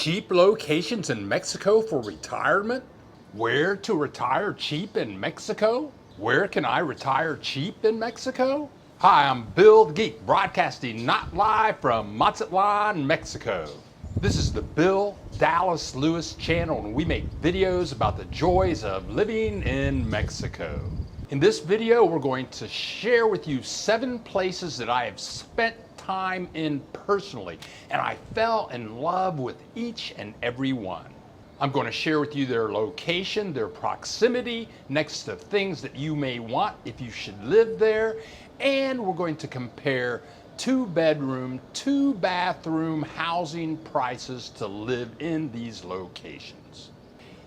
Cheap locations in Mexico for retirement? Where to retire cheap in Mexico? Where can I retire cheap in Mexico? Hi, I'm Bill Geek, broadcasting not live from Mazamitla, Mexico. This is the Bill Dallas Lewis channel, and we make videos about the joys of living in Mexico. In this video, we're going to share with you 7 places that I have spent time in personally, and I fell in love with each and every one. I'm going to share with you their location, their proximity, next to things that you may want if you should live there, and we're going to compare 2-bedroom, 2-bathroom housing prices to live in these locations.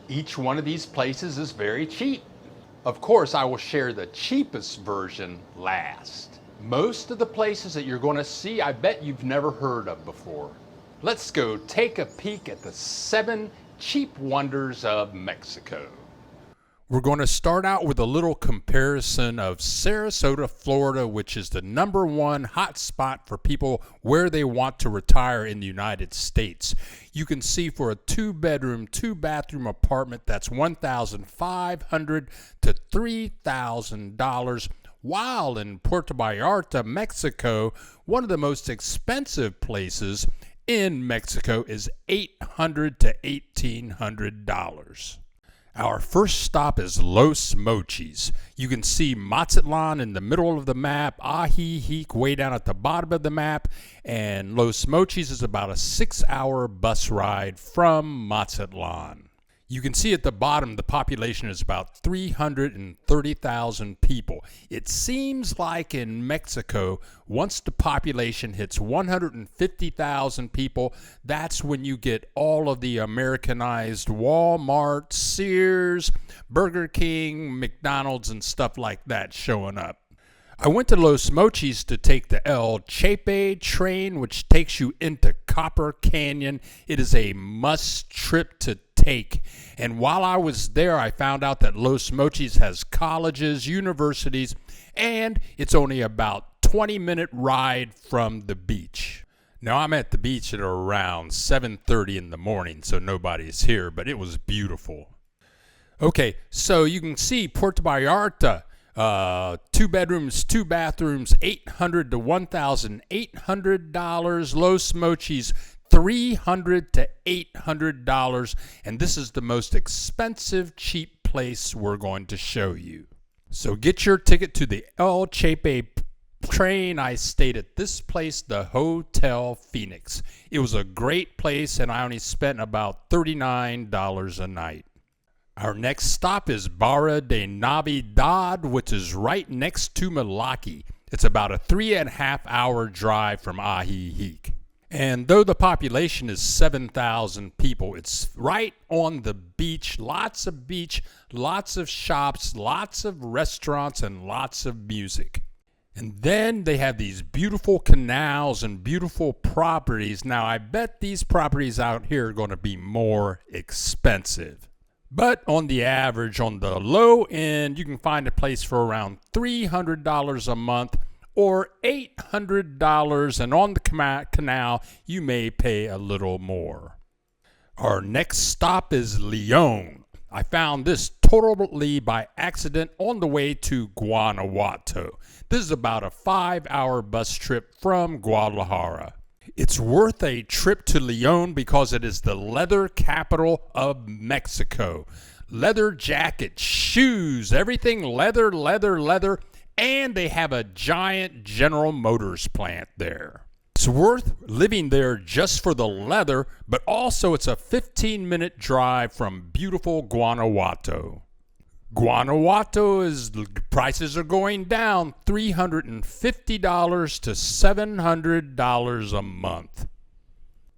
Each one of these places is very cheap. Of course, I will share the cheapest version last. Most of the places that you're going to see, I bet you've never heard of before. Let's go take a peek at the 7 cheap wonders of Mexico. We're going to start out with a little comparison of Sarasota, Florida, which is the #1 hot spot for people where they want to retire in the United States. You can see for a 2-bedroom, 2-bathroom apartment, that's $1,500 to $3,000. While in Puerto Vallarta, Mexico, one of the most expensive places in Mexico is $800 to $1,800. Our first stop is Los Mochis. You can see Mazatlan in the middle of the map, Ajijic way down at the bottom of the map, and Los Mochis is about a 6-hour bus ride from Mazatlan. You can see at the bottom the population is about 330,000 people. It seems like in Mexico, once the population hits 150,000 people, that's when you get all of the Americanized Walmart, Sears, Burger King, McDonald's, and stuff like that showing up. I went to Los Mochis to take the El Chepe train, which takes you into Copper Canyon. It is a must trip to take. And while I was there, I found out that Los Mochis has colleges, universities, and it's only about 20-minute ride from the beach. Now, I'm at the beach at around 7:30 in the morning, so nobody's here, but it was beautiful. Okay, so you can see Puerto Vallarta. 2 bedrooms, 2 bathrooms, $800 to $1,800. Los Mochis, $300 to $800. And this is the most expensive, cheap place we're going to show you. So get your ticket to the El Chepe train. I stayed at this place, the Hotel Phoenix. It was a great place, and I only spent about $39 a night. Our next stop is Bara de Navidad, which is right next to Malaki. It's about a 3.5-hour drive from Ajijic. And though the population is 7,000 people, it's right on the beach, lots of shops, lots of restaurants, and lots of music. And then they have these beautiful canals and beautiful properties. Now, I bet these properties out here are going to be more expensive. But on the average, on the low end, you can find a place for around $300 a month or $800, and on the canal, you may pay a little more. Our next stop is Leon. I found this totally by accident on the way to Guanajuato. This is about a 5-hour bus trip from Guadalajara. It's worth a trip to Leon because it is the leather capital of Mexico. Leather jackets, shoes, everything leather, and they have a giant General Motors plant there. It's worth living there just for the leather, but also it's a 15-minute drive from beautiful Guanajuato. Prices are going down, $350 to $700 a month.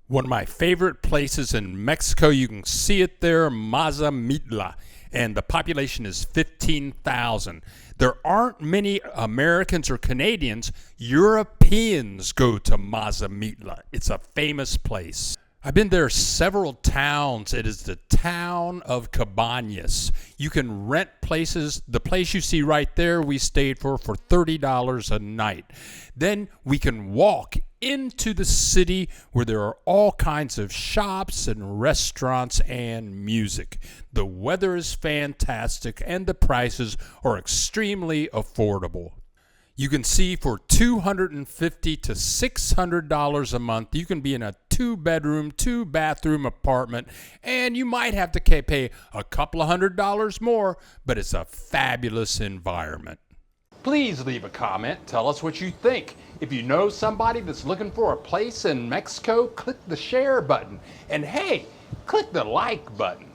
One of my favorite places in Mexico, you can see it there, Mazamitla, and the population is 15,000. There aren't many Americans or Canadians. Europeans go to Mazamitla. It's a famous place. I've been there several towns. It is the town of Cabañas. You can rent places. The place you see right there, we stayed for $30 a night. Then we can walk into the city where there are all kinds of shops and restaurants and music. The weather is fantastic and the prices are extremely affordable. You can see for $250 to $600 a month, you can be in a 2-bedroom, 2-bathroom apartment, and you might have to pay a couple of $100 more, but it's a fabulous environment. Please leave a comment. Tell us what you think. If you know somebody that's looking for a place in Mexico, click the share button. And hey, click the like button.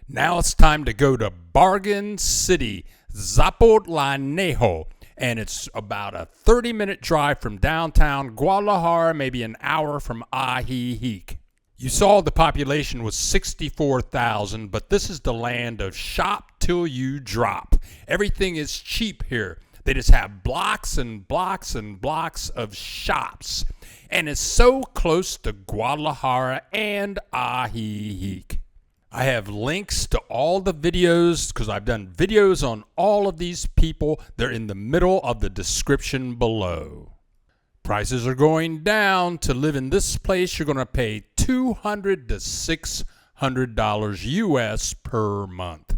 Now it's time to go to Bargain City, Zapotlanejo. And it's about a 30-minute drive from downtown Guadalajara, maybe an hour from Ajijic. You saw the population was 64,000, but this is the land of shop till you drop. Everything is cheap here. They just have blocks and blocks and blocks of shops. And it's so close to Guadalajara and Ajijic. I have links to all the videos because I've done videos on all of these people. They're in the middle of the description below. Prices are going down. To live in this place, you're going to pay $200 to $600 US per month.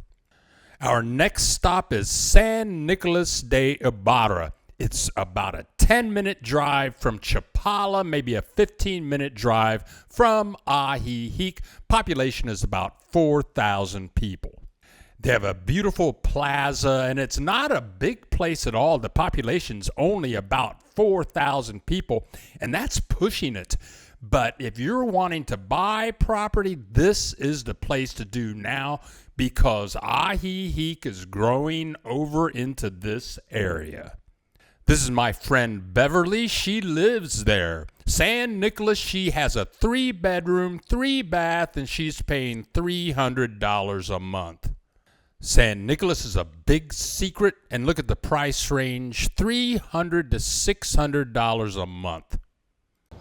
Our next stop is San Nicolas de Ibarra. It's about a 10-minute drive from Chapala, maybe a 15-minute drive from Ajijic. Population is about 4,000 people. They have a beautiful plaza, and it's not a big place at all. The population's only about 4,000 people, and that's pushing it. But if you're wanting to buy property, this is the place to do now because Ajijic is growing over into this area. This is my friend Beverly. She lives there. San Nicolas, she has a 3-bedroom, 3-bath, and she's paying $300 a month. San Nicolas is a big secret, and look at the price range, $300 to $600 a month.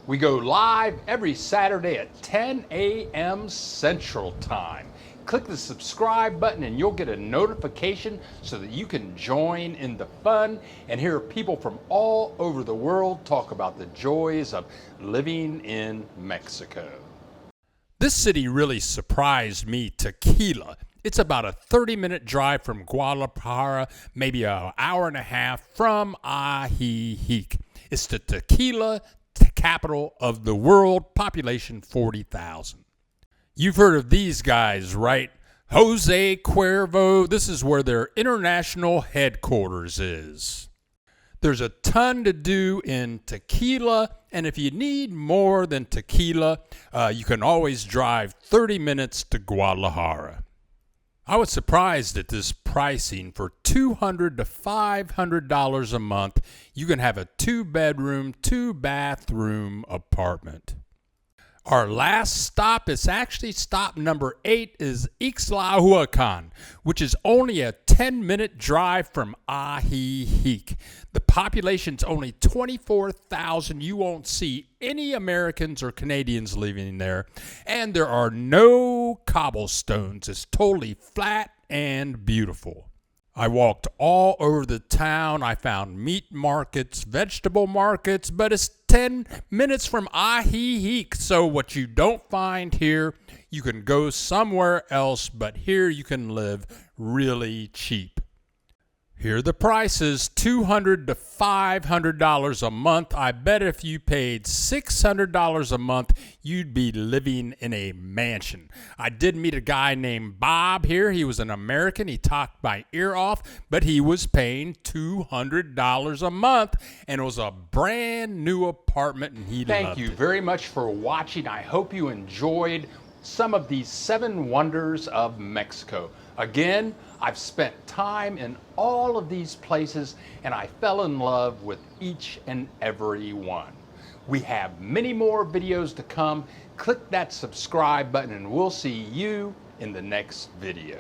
We go live every Saturday at 10 a.m. Central Time. Click the subscribe button and you'll get a notification so that you can join in the fun and hear people from all over the world talk about the joys of living in Mexico. This city really surprised me, Tequila. It's about a 30-minute drive from Guadalajara, maybe an hour and a half from Ajijic. It's the tequila capital of the world, population 40,000. You've heard of these guys, right? Jose Cuervo. This is where their international headquarters is. There's a ton to do in Tequila, and if you need more than tequila, you can always drive 30 minutes to Guadalajara. I was surprised at this pricing. For $200 to $500 a month, you can have a 2-bedroom, 2-bathroom apartment. Our last stop is actually stop number 8 is Ixtlahuacan, which is only a 10-minute drive from Ajijic. The population's only 24,000. You won't see any Americans or Canadians living there. And there are no cobblestones. It's totally flat and beautiful. I walked all over the town. I found meat markets, vegetable markets, but it's 10 minutes from Ajijic. So what you don't find here, you can go somewhere else, but here you can live really cheap. Here are the prices, $200 to $500 a month. I bet if you paid $600 a month, you'd be living in a mansion. I did meet a guy named Bob here. He was an American. He talked my ear off, but he was paying $200 a month, and it was a brand new apartment, and he loved it. Thank you very much for watching. I hope you enjoyed some of these 7 wonders of Mexico. Again, I've spent time in all of these places and I fell in love with each and every one. We have many more videos to come. Click that subscribe button and we'll see you in the next video.